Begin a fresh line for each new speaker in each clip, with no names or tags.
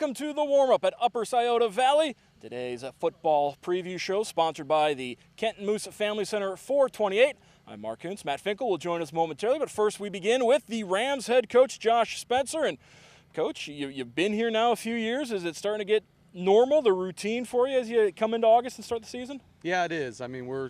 Welcome to the warm-up at Upper Scioto Valley. Today's football preview show sponsored by the Kenton Moose Family Center 428. I'm Mark Kuntz. Matt Finkel will join us momentarily, but first we begin with the Rams head coach, Josh Spencer. And Coach, you've been here now a few years. Is it starting to get normal, the routine for you as you come into August and start the season?
Yeah, it is. I mean, we're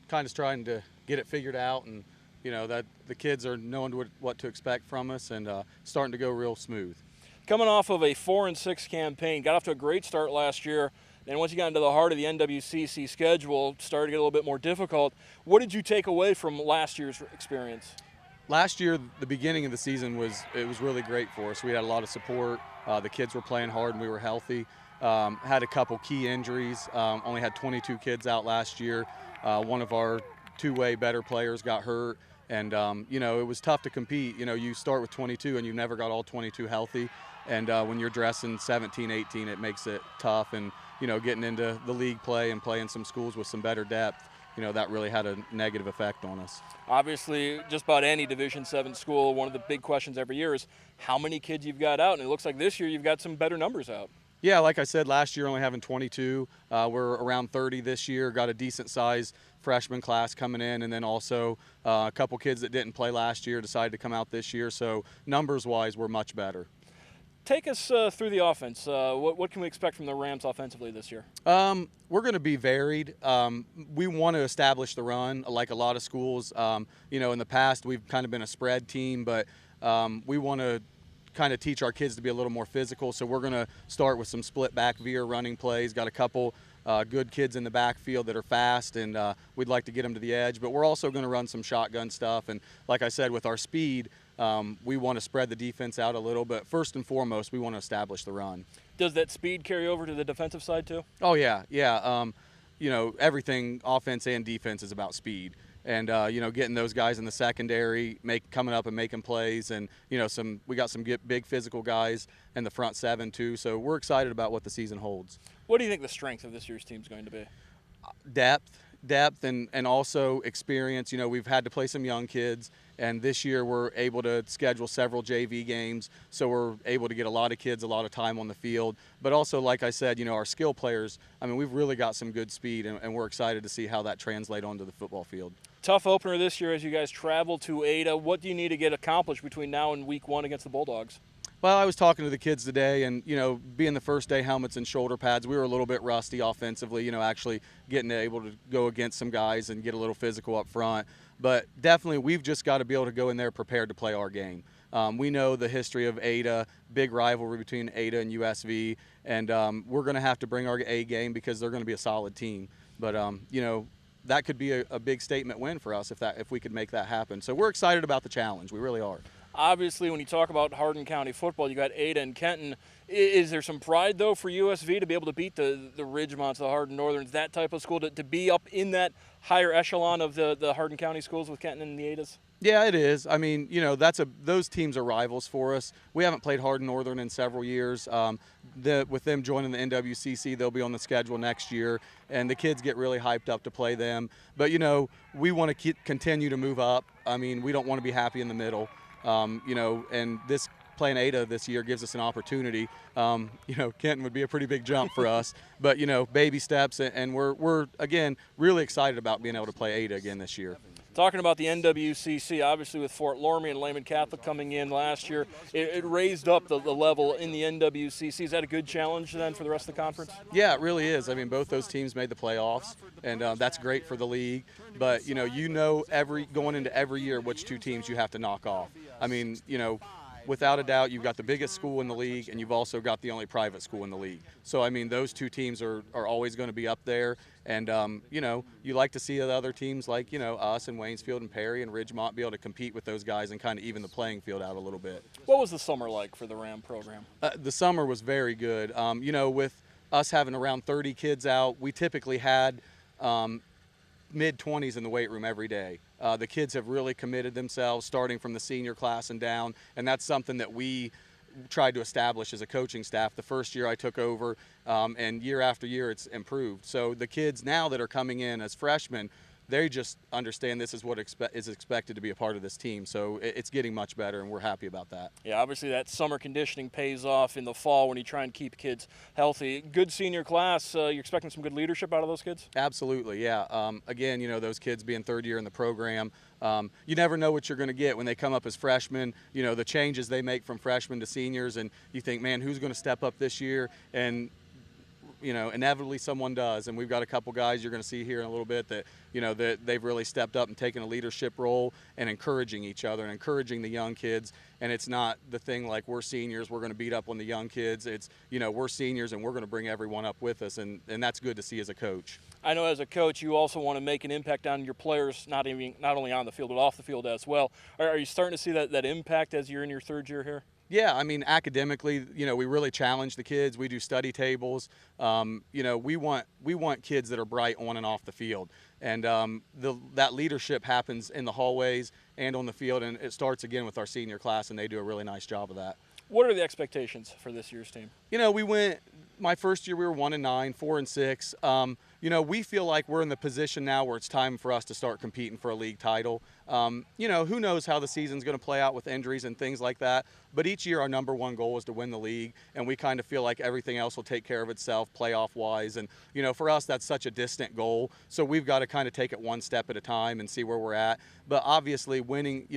kind of trying to get it figured out, and that the kids are knowing what to expect from us, and starting to go real smooth.
Coming off of a 4-6 campaign, got off to a great start last year. Then once you got into the heart of the NWCC schedule, it started to get a little bit more difficult. What did you take away from last year's experience?
Last year, the beginning of the season was really great for us. We had a lot of support. The kids were playing hard, and we were healthy. Had a couple key injuries. Only had 22 kids out last year. One of our two-way better players got hurt. And, it was tough to compete. You start with 22 and you never got all 22 healthy. And when you're dressing 17, 18, it makes it tough. And, getting into the league play and playing some schools with some better depth, that really had a negative effect on us.
Obviously, just about any Division VII school, one of the big questions every year is how many kids you've got out. And it looks like this year you've got some better numbers out.
Yeah, like I said, last year only having 22. We're around 30 this year. Got a decent size freshman class coming in, and then also a couple kids that didn't play last year decided to come out this year. So numbers-wise, we're much better.
Take us through the offense. What can we expect from the Rams offensively this year?
We're going to be varied. We want to establish the run like a lot of schools. In the past, we've kind of been a spread team, but we want to kind of teach our kids to be a little more physical. So we're going to start with some split back veer running plays. Got a couple good kids in the backfield that are fast, and we'd like to get them to the edge. But we're also going to run some shotgun stuff. And like I said, with our speed, we want to spread the defense out a little. But first and foremost, we want to establish the run.
Does that speed carry over to the defensive side too?
Oh, yeah. Everything offense and defense is about speed. And getting those guys in the secondary, coming up and making plays, and we got some big physical guys in the front seven too. So we're excited about what the season holds.
What do you think the strength of this year's team is going to be?
Depth, and also experience. We've had to play some young kids, and this year we're able to schedule several JV games, so we're able to get a lot of kids a lot of time on the field. But also, like I said, our skill players, we've really got some good speed, and we're excited to see how that translates onto the football field.
Tough opener this year as you guys travel to Ada. What do you need to get accomplished between now and week 1 against the Bulldogs?
Well, I was talking to the kids today, and, being the first day helmets and shoulder pads, we were a little bit rusty offensively, actually getting able to go against some guys and get a little physical up front. But definitely we've just got to be able to go in there prepared to play our game. We know the history of Ada, big rivalry between Ada and USV, and we're going to have to bring our A game because they're going to be a solid team. But, that could be a big statement win for us if we could make that happen. So we're excited about the challenge. We really are.
Obviously, when you talk about Hardin County football, you got Ada and Kenton. Is there some pride, though, for USV to be able to beat the Ridgemonts, the Hardin Northerns, that type of school, to be up in that higher echelon of the Hardin County schools with Kenton and the Adas?
Yeah, it is. Those teams are rivals for us. We haven't played Hardin Northern in several years. With them joining the NWCC, they'll be on the schedule next year, and the kids get really hyped up to play them. But, we want to continue to move up. We don't want to be happy in the middle. And this playing Ada this year gives us an opportunity. Kenton would be a pretty big jump for us, but baby steps, and we're again really excited about being able to play Ada again this year.
Talking about the NWCC, obviously with Fort Loramie and Lehman Catholic coming in last year, it raised up the level in the NWCC. Is that a good challenge then for the rest of the conference?
Yeah, it really is. Both those teams made the playoffs, and that's great for the league. But going into every year which two teams you have to knock off. Without a doubt, you've got the biggest school in the league, and you've also got the only private school in the league. So, those two teams are always going to be up there. And, you like to see the other teams like, us and Waynesfield and Perry and Ridgemont be able to compete with those guys and kind of even the playing field out a little bit.
What was the summer like for the Ram program?
The summer was very good. With us having around 30 kids out, we typically had mid-20s in the weight room every day. The kids have really committed themselves, starting from the senior class and down, and that's something that we tried to establish as a coaching staff. The first year I took over, and year after year it's improved. So the kids now that are coming in as freshmen, they just understand this is what is expected to be a part of this team. So it's getting much better, and we're happy about that.
Yeah, obviously that summer conditioning pays off in the fall when you try and keep kids healthy. Good senior class. You're expecting some good leadership out of those kids?
Absolutely, yeah. Again, those kids being third year in the program, you never know what you're going to get when they come up as freshmen. The changes they make from freshmen to seniors, and you think, man, who's going to step up this year? And inevitably someone does, and we've got a couple guys you're going to see here in a little bit that, that they've really stepped up and taken a leadership role and encouraging each other and encouraging the young kids. And it's not the thing like we're seniors, we're going to beat up on the young kids. It's, we're seniors and we're going to bring everyone up with us, and that's good to see as a coach.
I know as a coach you also want to make an impact on your players, not only on the field but off the field as well. Are you starting to see that impact as you're in your third year here?
Yeah, I mean, academically, we really challenge the kids. We do study tables. We want kids that are bright on and off the field, and that leadership happens in the hallways and on the field, and it starts again with our senior class, and they do a really nice job of that.
What are the expectations for this year's team?
My first year we were 1-9, 4-6. We feel like we're in the position now where it's time for us to start competing for a league title. Who knows how the season's going to play out with injuries and things like that. But each year our number one goal is to win the league, and we kind of feel like everything else will take care of itself playoff-wise. And, for us that's such a distant goal. So we've got to kind of take it one step at a time and see where we're at. But obviously winning,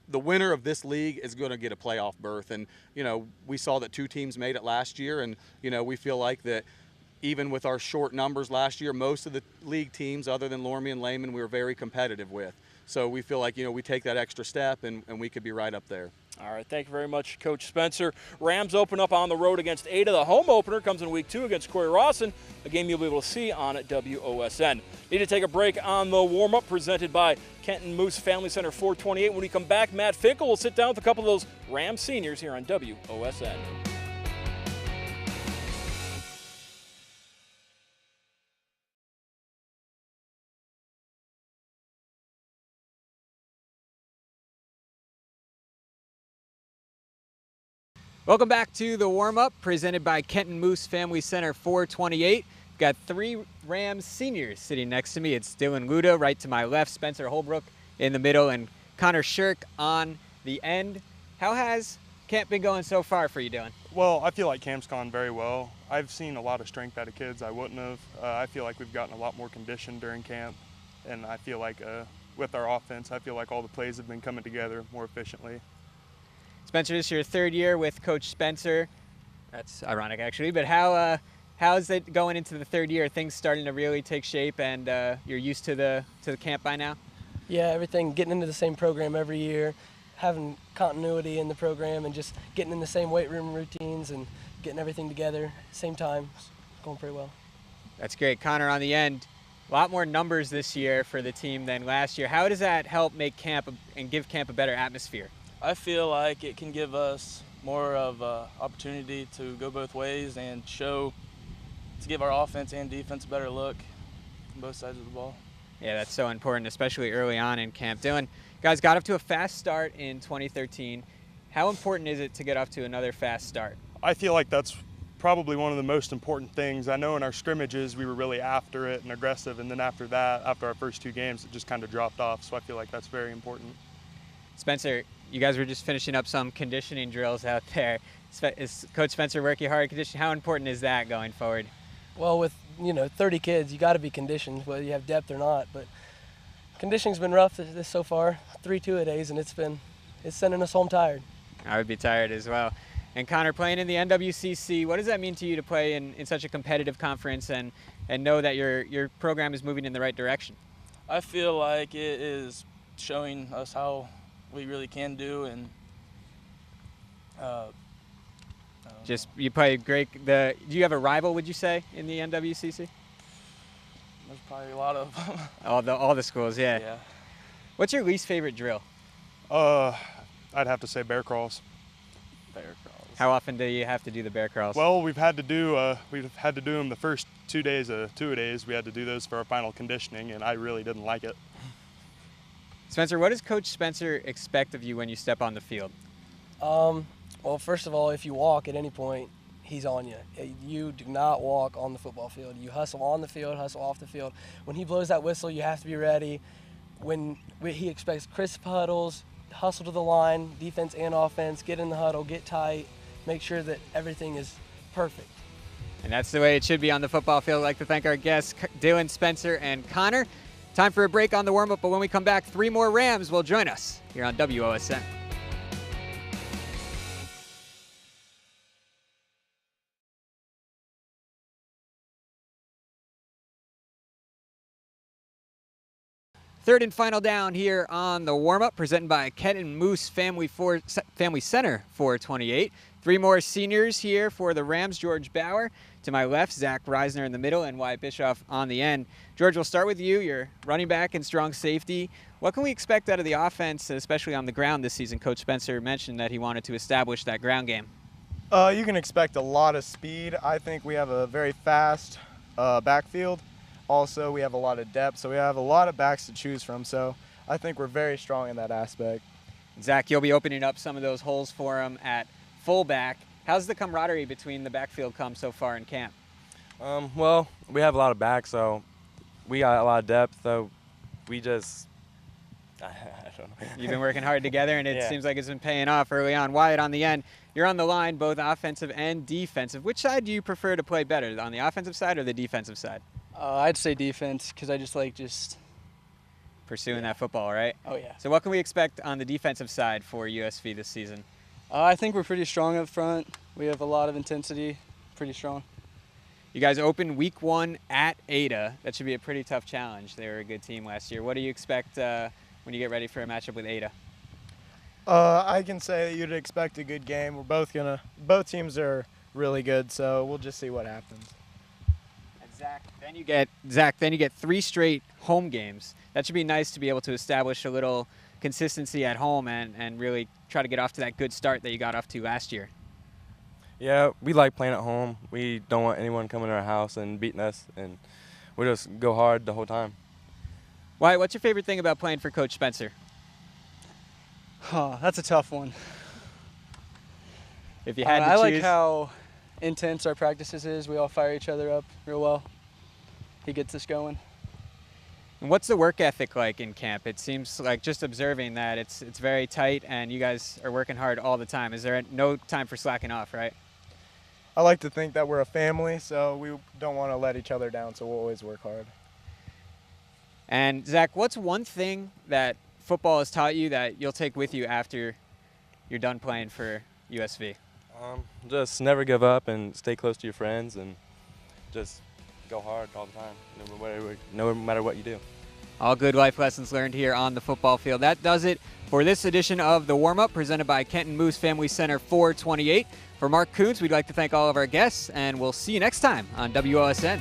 the winner of this league is going to get a playoff berth. And, we saw that 2 teams made it last year, and, we feel like that even with our short numbers last year, most of the league teams other than Lorme and Lehman we were very competitive with. So we feel like, we take that extra step and we could be right up there.
All right, thank you very much, Coach Spencer. Rams open up on the road against Ada. The home opener comes in week 2 against Corey Rawson, a game you'll be able to see on WOSN. Need to take a break on the warm-up presented by Kenton Moose Family Center 428. When we come back, Matt Finkel will sit down with a couple of those Rams seniors here on WOSN.
Welcome back to the warm-up presented by Kenton Moose Family Center 428. Got 3 Rams seniors sitting next to me. It's Dylan Luda right to my left, Spencer Holbrook in the middle, and Connor Shirk on the end. How has camp been going so far for you, Dylan?
Well, I feel like camp's gone very well. I've seen a lot of strength out of kids I wouldn't have. I feel like we've gotten a lot more conditioned during camp, and I feel like with our offense, I feel like all the plays have been coming together more efficiently.
Spencer, this is your 3rd year with Coach Spencer. That's ironic, actually, but how's it going into the 3rd year? Are things starting to really take shape, and you're used to the camp by now?
Yeah, everything, getting into the same program every year, having continuity in the program, and just getting in the same weight room routines and getting everything together same time. It's going pretty well.
That's great. Connor on the end. A lot more numbers this year for the team than last year. How does that help make camp and give camp a better atmosphere?
I feel like it can give us more of an opportunity to go both ways and to give our offense and defense a better look on both sides of the ball.
Yeah, that's so important, especially early on in camp. Dylan, guys got off to a fast start in 2013. How important is it to get off to another fast start?
I feel like that's probably one of the most important things. I know in our scrimmages we were really after it and aggressive, and then after that, after our first 2 games, it just kind of dropped off. So I feel like that's very important.
Spencer, you guys were just finishing up some conditioning drills out there. Is Coach Spencer working hard conditioning? How important is that going forward?
Well, with 30 kids, you got to be conditioned, whether you have depth or not. But conditioning's been rough this so far, 3 2-a-days, and it's sending us home tired.
I would be tired as well. And Connor, playing in the NWCC, what does that mean to you to play in such a competitive conference and know that your program is moving in the right direction?
I feel like it is showing us how we really can do, and
you play great. Do you have a rival, would you say, in the NWCC?
There's probably a lot of them.
all the schools, yeah.
Yeah.
What's your least favorite drill?
I'd have to say bear crawls.
Bear crawls.
How often do you have to do the bear crawls?
Well, we've had to do them the first 2 days of 2-a-days. We had to do those for our final conditioning, and I really didn't like it.
Spencer, what does Coach Spencer expect of you when you step on the field?
Well, first of all, if you walk at any point, he's on you. You do not walk on the football field. You hustle on the field, hustle off the field. When he blows that whistle, you have to be ready. When he expects crisp huddles, hustle to the line, defense and offense, get in the huddle, get tight, make sure that everything is perfect.
And that's the way it should be on the football field. I'd like to thank our guests, Dylan, Spencer, and Connor. Time for a break on the warm-up, but when we come back, 3 more Rams will join us here on WOSN. Third and final down here on the warm-up, presented by Kenton Moose Family Center 428. 3 more seniors here for the Rams. George Bauer to my left, Zach Reisner in the middle, and Wyatt Bischoff on the end. George, we'll start with you. You're running back and strong safety. What can we expect out of the offense, especially on the ground this season? Coach Spencer mentioned that he wanted to establish that ground game.
You can expect a lot of speed. I think we have a very fast backfield. Also, we have a lot of depth, so we have a lot of backs to choose from. So I think we're very strong in that aspect.
Zach, you'll be opening up some of those holes for him at fullback. How's the camaraderie between the backfield come so far in camp?
Well, we have a lot of backs, so we got a lot of depth. So we just, I don't know.
You've been working hard together, and it
Yeah.
seems like it's been paying off early on. Wyatt, on the end, you're on the line, both offensive and defensive. Which side do you prefer to play better, on the offensive side or the defensive side?
I'd say defense because I just
Pursuing that football, right?
oh yeah.
So what can we expect on the defensive side for USV this season?
I think we're pretty strong up front. We have a lot of intensity, pretty strong.
You guys open week 1 at Ada. That should be a pretty tough challenge. They were a good team last year. What do you expect when you get ready for a matchup with Ada?
I can say that you'd expect a good game. Both teams are really good, so we'll just see what happens.
Zach, then you get 3 straight home games. That should be nice to be able to establish a little consistency at home and really try to get off to that good start that you got off to last year.
Yeah, we like playing at home. We don't want anyone coming to our house and beating us, and we just go hard the whole time.
Wyatt, what's your favorite thing about playing for Coach Spencer?
Oh, that's a tough one.
If you had to
I
choose.
like how intense our practices is. We all fire each other up real well. He gets us going.
And what's the work ethic like in camp? It seems like, just observing that, it's very tight and you guys are working hard all the time. Is there no time for slacking off, right?
I like to think that we're a family, so we don't want to let each other down, so we'll always work hard.
And Zach, what's one thing that football has taught you that you'll take with you after you're done playing for USV?
Just never give up and stay close to your friends and just go hard all the time, no matter what you do.
All good life lessons learned here on the football field. That does it for this edition of The Warm-Up, presented by Kenton Moose Family Center 428. For Mark Kuntz, we'd like to thank all of our guests, and we'll see you next time on WOSN.